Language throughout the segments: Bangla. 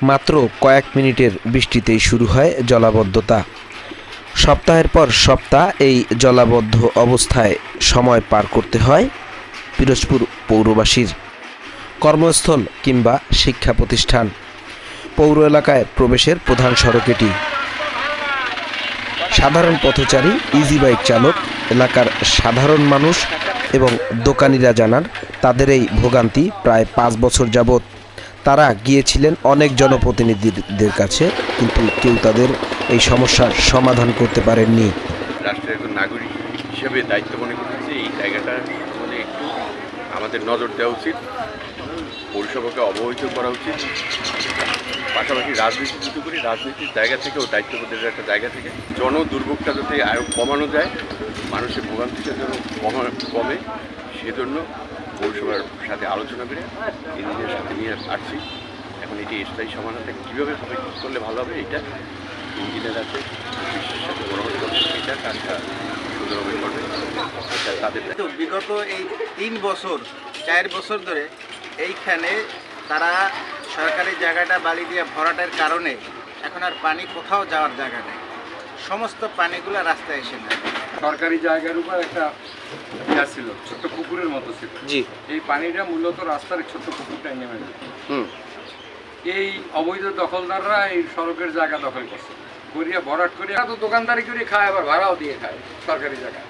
মাত্র কয়েক মিনিটের বৃষ্টিতেই শুরু হয় জলাবদ্ধতা। সপ্তাহের পর সপ্তাহ এই জলাবদ্ধ অবস্থায় সময় পার করতে হয় পিরোজপুর পৌরবাসীর। কর্মস্থল কিংবা শিক্ষা প্রতিষ্ঠান, পৌর এলাকায় প্রবেশের প্রধান সড়ক এটি। সাধারণ পথচারী, ইজি বাইক চালক, এলাকার সাধারণ মানুষ এবং দোকানিরা জানান তাদের এই ভোগান্তি প্রায় 5 বছর যাবৎ। তারা গিয়েছিলেন অনেক জনপ্রতিনিধিদের কাছে, কিন্তু কেউ তাদের এই সমস্যার সমাধান করতে পারেননি। রাষ্ট্রের একজন নাগরিক হিসেবে দায়িত্ব মনে করতেছি এই জায়গাটা মানে একটু আমাদের নজর দেওয়া উচিত, পৌরসভাকে অবহিত করা উচিত। পাশাপাশি রাজনীতি যদি করি, রাজনীতির জায়গা থেকেও দায়িত্ববোধের একটা জায়গা থেকে জন দুর্ভোগটা যাতে আরও কমানো যায়, মানুষের ভোগান্তিটা যেন কমে, সেজন্য পৌরসভার সাথে আলোচনা করে ইঞ্জিনিয়ারের সাথে নিয়ে আসছি। এখন এটি স্থায়ী সমাধানটা কীভাবে হবে, কী করলে ভালো হবে, এটা ইঞ্জিনিয়ার আছে, বিশ্বের সাথে পরামর্শ করবে, এটা কাজটা সুন্দরভাবে করবে। এটা তাদের বিগত এই 4 বছর ধরে এইখানে তারা সরকারি জায়গাটা বালি দিয়ে ভরাটের কারণে এখন আর পানি কোথাও যাওয়ার জায়গা নেই, সমস্ত পানিগুলো রাস্তায় এসে নেয়। সরকারি জায়গার উপর একটা ছিল, ছোট্ট পুকুরের মতো ছিল। জি, এই পানিটা মূলত রাস্তার ছোট্ট পুকুরটাই নেমে যায়। এই অবৈধ দখলদাররা এই সড়কের জায়গা দখল করছে, করিয়া ভরাট করিয়া তো দোকানদারি করে খায়, আবার ভাড়াও দিয়ে খায় সরকারি জায়গায়।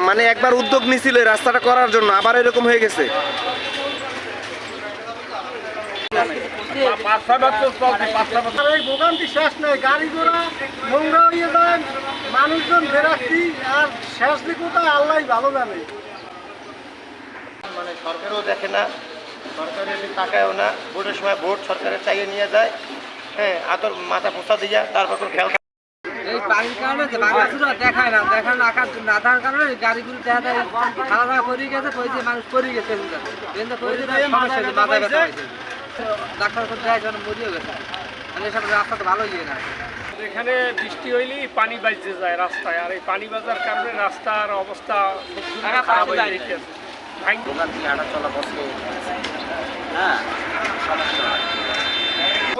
মানে একবার উদ্যোগ নিছিল এই রাস্তাটা করার জন্য, আবার এরকম হয়ে গেছে। ভোগান্তি শেষ নেই, গাড়ি ঘোড়া নোংরা হয়ে যায়, মানুষজন বেরাচ্ছি, আর শেষ দিক কোথায় আল্লাহ ভালো জানে। মানে সরকারও দেখে না, সরকারের তাকায়ও না, ভোটের সময় ভোট সরকারের চাইয়ে নিয়ে যায়, হ্যাঁ, আদর মাথা পোছা দিয়া তারপর কোনো খেয়াল। এই পানির কারণে দেখায় না না থাকার কারণে গাড়িগুলো দেখা যায় খাওয়া পড়ে গেছে, মানুষ পড়ে গেছে, ডাক্তার করতে যায় যেন মরিয়ে গেছে। মানে এসব রাস্তা তো ভালো ইয়ে না। এখানে বৃষ্টি হইলেই পানি বাজতে যায় রাস্তায়, আর এই পানি বাজার কারণে রাস্তার অবস্থা খারাপ হয়ে গেছে।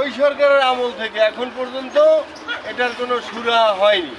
ওই সরকারের আমল থেকে এখন পর্যন্ত এটার কোনো সুরা হয়নি।